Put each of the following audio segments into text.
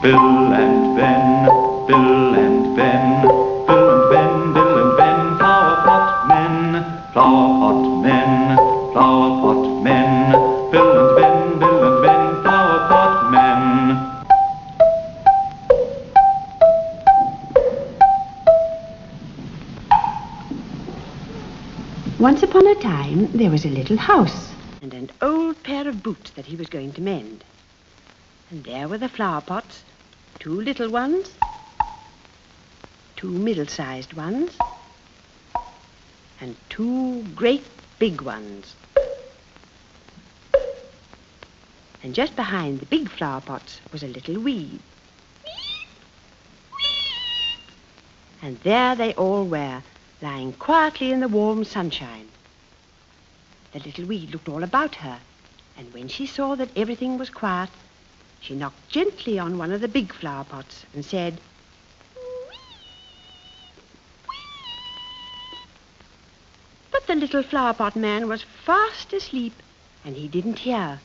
Bill and Ben, Bill and Ben, Bill and Ben, Bill and Ben, flower pot men, flower pot men, flower pot men, Bill and Ben, Bill and Ben, flower pot men. Once upon a time, there was a little house and an old pair of boots that he was going to mend. And there were the flower pots, 2 little ones, 2 middle-sized ones, and 2 great big ones. And just behind the big flower pots was a little weed. And there they all were, lying quietly in the warm sunshine. The little weed looked all about her, and when she saw that everything was quiet, she knocked gently on one of the big flower pots and said, but the little flower pot man was fast asleep, and he didn't hear,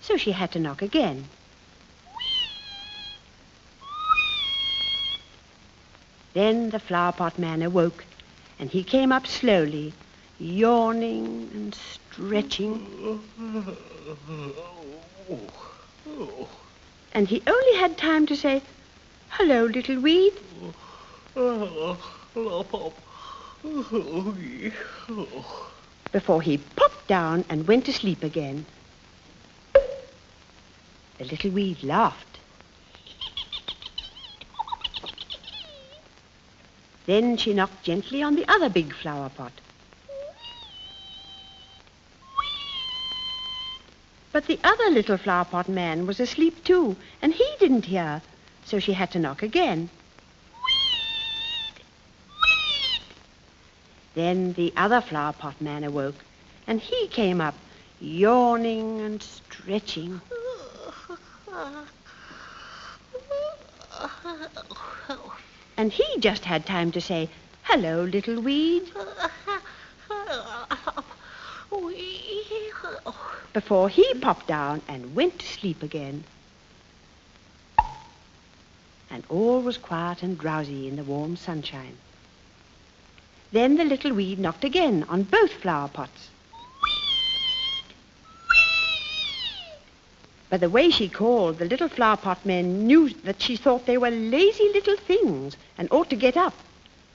so she had to knock again. Then the flower pot man awoke, and he came up slowly, yawning and stretching. And he only had time to say, hello, little weed. Before he popped down and went to sleep again. The little weed laughed. Then she knocked gently on the other big flower pot. But the other little flower pot man was asleep too, and he didn't hear, so she had to knock again. Then the other flower pot man awoke, and he came up, yawning and stretching. And he just had time to say, hello, little weed, before he popped down and went to sleep again. And all was quiet and drowsy in the warm sunshine. Then the little weed knocked again on both flower pots. By the way she called, the little flower pot men knew that she thought they were lazy little things and ought to get up.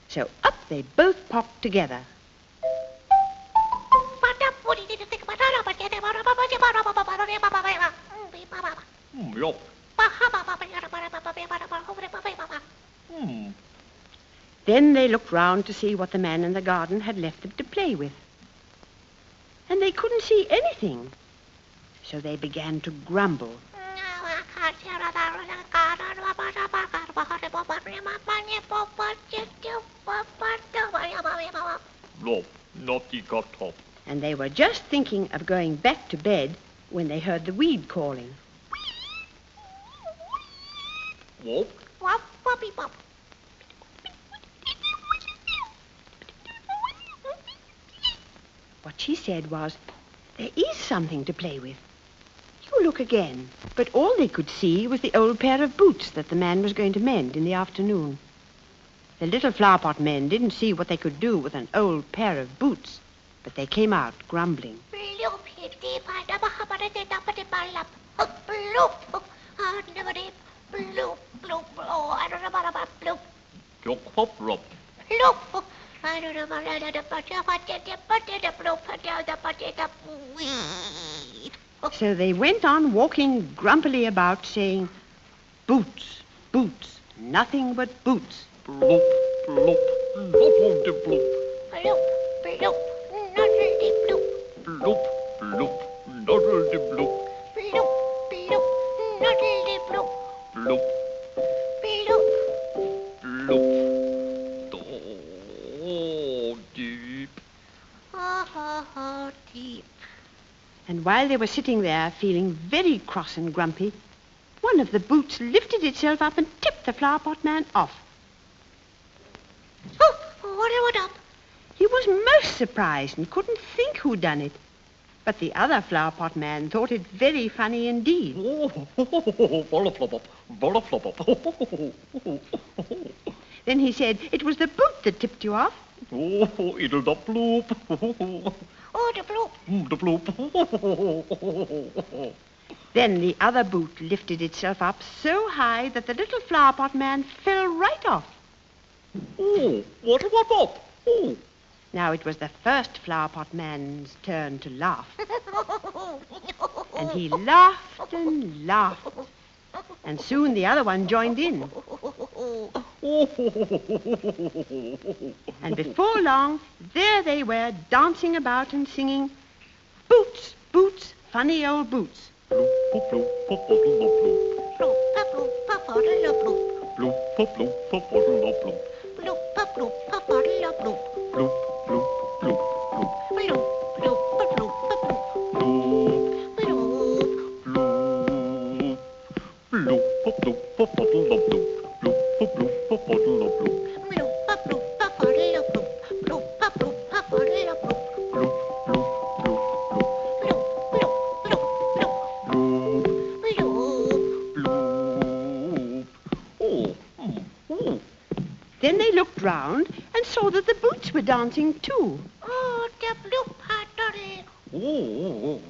So up they both popped together. Then they looked round to see what the man in the garden had left them to play with. And they couldn't see anything. So they began to grumble. And they were just thinking of going back to bed when they heard the weed calling. Whoop. Wop, woppy, wop. What she said was, there is something to play with. You look again. But all they could see was the old pair of boots that the man was going to mend in the afternoon. The little flower pot men didn't see what they could do with an old pair of boots, but they came out grumbling. So they went on walking grumpily about, saying, boots, boots, nothing but boots. Bloop, bloop, bloop, bloop. Bloop, bloop, noddle-de bloop. Bloop, bloop, noddle-de bloop. Bloop, bloop, noddle-de bloop. Bloop, Bloop. bloop. Oh, deep. Oh, deep. And while they were sitting there feeling very cross and grumpy, one of the boots lifted itself up and tipped the flower pot man off. Oh, what up? He was most surprised and couldn't think who'd done it. But the other flower pot man thought it very funny indeed. Then he said it was the boot that tipped you off. It'll the bloop. Oh, the bloop. The bloop. Then the other boot lifted itself up so high that the little flower pot man fell right off. Oh, what up? Oh. Now it was the first flower pot man's turn to laugh. And he laughed and laughed. And soon the other one joined in. And before long, there they were, dancing about and singing, "Boots, boots, funny old boots." Bloop, bloop, bloop, Then they looked round and saw that the boots were dancing too. Oh, the bloop, doodle. Oh.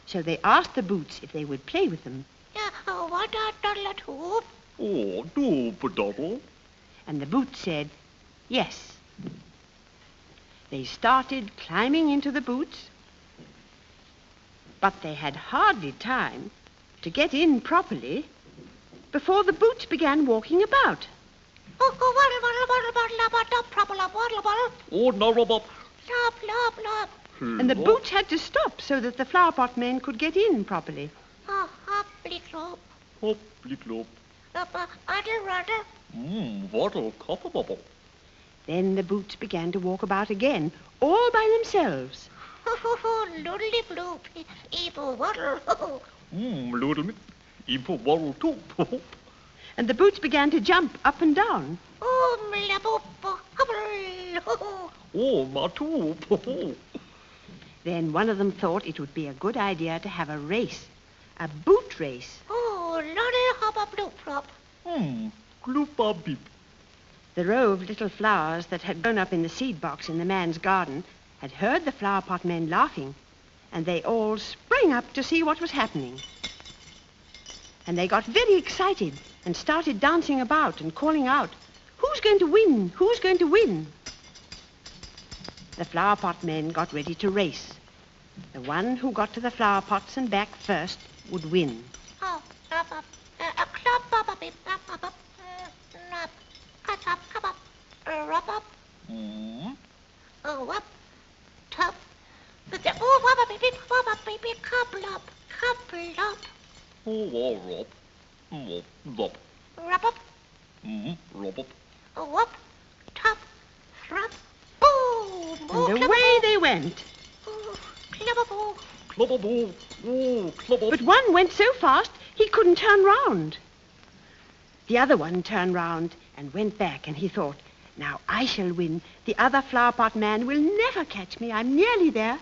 So they asked the boots if they would play with them. Yeah, what a doodle at hoop. Oh, doodle. And the boots said, yes. They started climbing into the boots, but they had hardly time to get in properly before the boots began walking about. Oh, Oh, no, Robert. lop, lop, lop. And the boots had to stop so that the flower pot men could get in properly. Oh, hopply clop. Hopply clop. Uddle, ruddle. Waddle, copper bubble. Then the boots began to walk about again, all by themselves. Doodly bloop. Evil waddle. Little bit. Even waddle too. And the boots began to jump up and down. Oh, mlaboop. Hubble. Oh, my too. Then one of them thought it would be a good idea to have a race, a boot race. Oh, loddle, hopper, bloop, flop. Gloopa beep. The row of little flowers that had grown up in the seed box in the man's garden had heard the flower pot men laughing, and they all sprang up to see what was happening. And they got very excited and started dancing about and calling out, "Who's going to win? Who's going to win?" The flower pot men got ready to race. The one who got to the flower pots and back first would win. Oh, up, up. A clop, up, up, up, up, up. Nap. Cut up, cup up. Rub up. Oh, up. Top. Oh, wop, up, baby, wop, up, baby, couple up. Couple up. Oh, Rob. Rob. Rub up. Rob up. Oh, up. Top. Throp. Boom. And away they went. Clubber. Clubber boo. Oh, clubber. But one went so fast he couldn't turn round. The other one turned round and went back, and he thought, now I shall win. The other flower pot man will never catch me. I'm nearly there.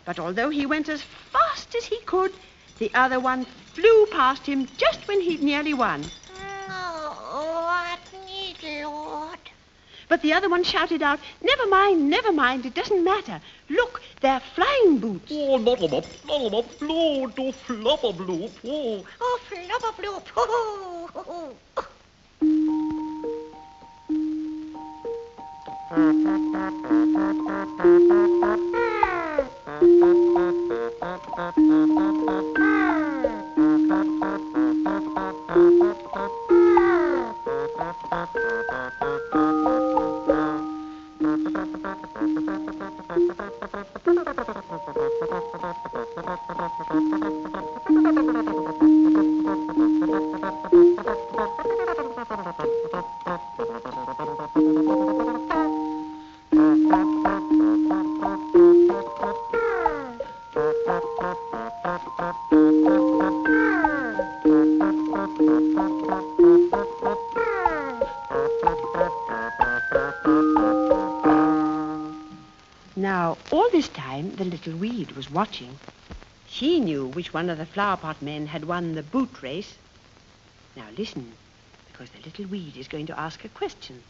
But although he went as fast as he could, the other one flew past him just when he'd nearly won. Oh, what need, Lord? But the other one shouted out, never mind, it doesn't matter. Look, they're flying boots. Oh, noddle up, blow, do flubber bloop. Oh. Oh, flubber bloop. Oh. Now, Now, all this time, the little weed was watching. She knew which one of the flower pot men had won the boot race. Now listen, because the little weed is going to ask a question.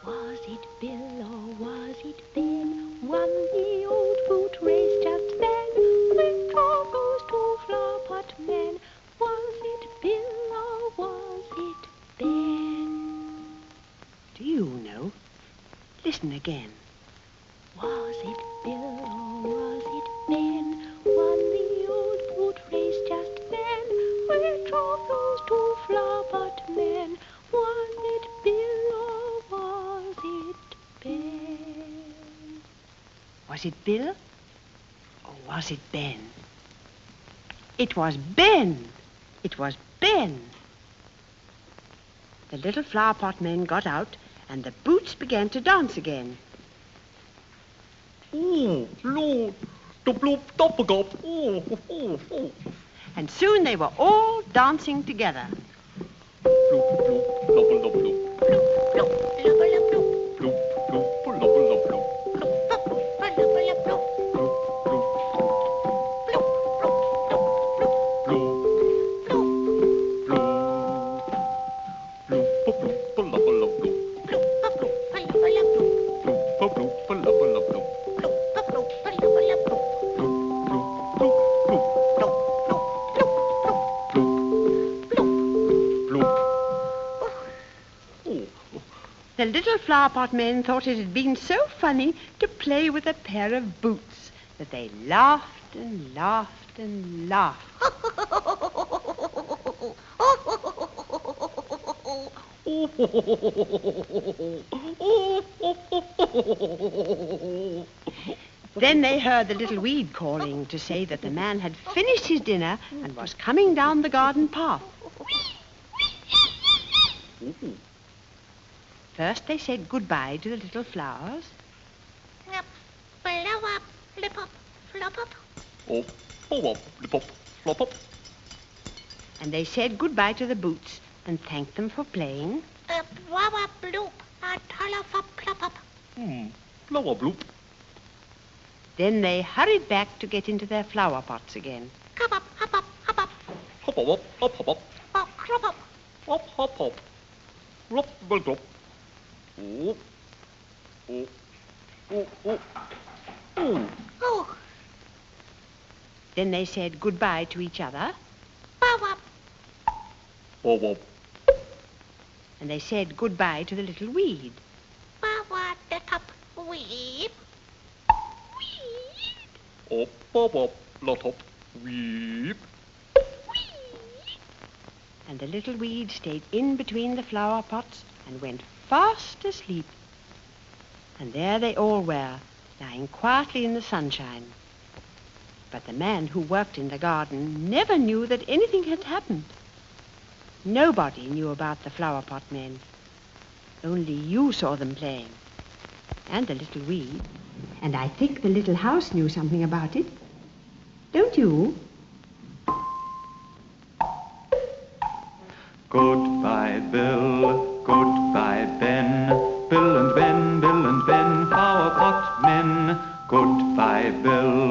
Was it Bill or was it Ben? Won the old boot race just then? With those two flower pot men. Was it Bill or was it Ben? Do you know? Listen again. Was it Bill or was it Ben? Won the old boot race just then? Which of those two flower pot men? Was it Bill or was it Ben? Was it Bill or was it Ben? It was Ben. It was Ben. The little flower pot men got out and the boots began to dance again. Oh, Lord, the bloop doppelgop. Oh. And soon they were all dancing together. Bloop, bloop, lobble, lobble, bloop. Bloop, bloop, lubba, lub, bloop. Bloop, bloop, lobble, lobble, bloop. Bloop, bloop, lubba, lub, bloop. Bloop, bloop, Bloop, bloop, bloop, bloop. bloop, bloop, bloop, lobble, lobble, bloop. Bloop, bloop, lubba, lub, bloop. Bloop, bloop, lobble, lobble, bloop. Bloop, bloop, lubba, lub, bloop. Bloop, bloop, bloop, bloop. Bloop, bloop, bloop, bloop. Bloop, bloop. The little flower pot men thought it had been so funny to play with a pair of boots that they laughed and laughed and laughed. Then they heard the little weed calling to say that the man had finished his dinner and was coming down the garden path. First they said goodbye to the little flowers. Up, blow up, lip up, flop up. Oh, oh, up, lip up, flop up. And they said goodbye to the boots and thanked them for playing. Blow up, bloop, a tullop up, plop up. Flower bloop. Then they hurried back to get into their flower pots again. Cup up, hop up, hop up. Hop, hop, hop, hop, hop. Oh, crop up. Hop, hop, hop. Rop, bul, drop. Oh. Oh. Oh, oh. Oh. Oh, Then they said goodbye to each other. bow up. Bob, bob. And they said goodbye to the little weed. Bow up, the top, weep. Weep. Oh, bob, bob, lot up. Weep. And the little weed stayed in between the flower pots and went fast asleep. And there they all were, lying quietly in the sunshine. But the man who worked in the garden never knew that anything had happened. Nobody knew about the flower pot men. Only you saw them playing. And the little weed. And I think the little house knew something about it. Don't you? Goodbye, Bill. Goodbye, Ben. Bill and Ben, flower pot men. Goodbye, Bill.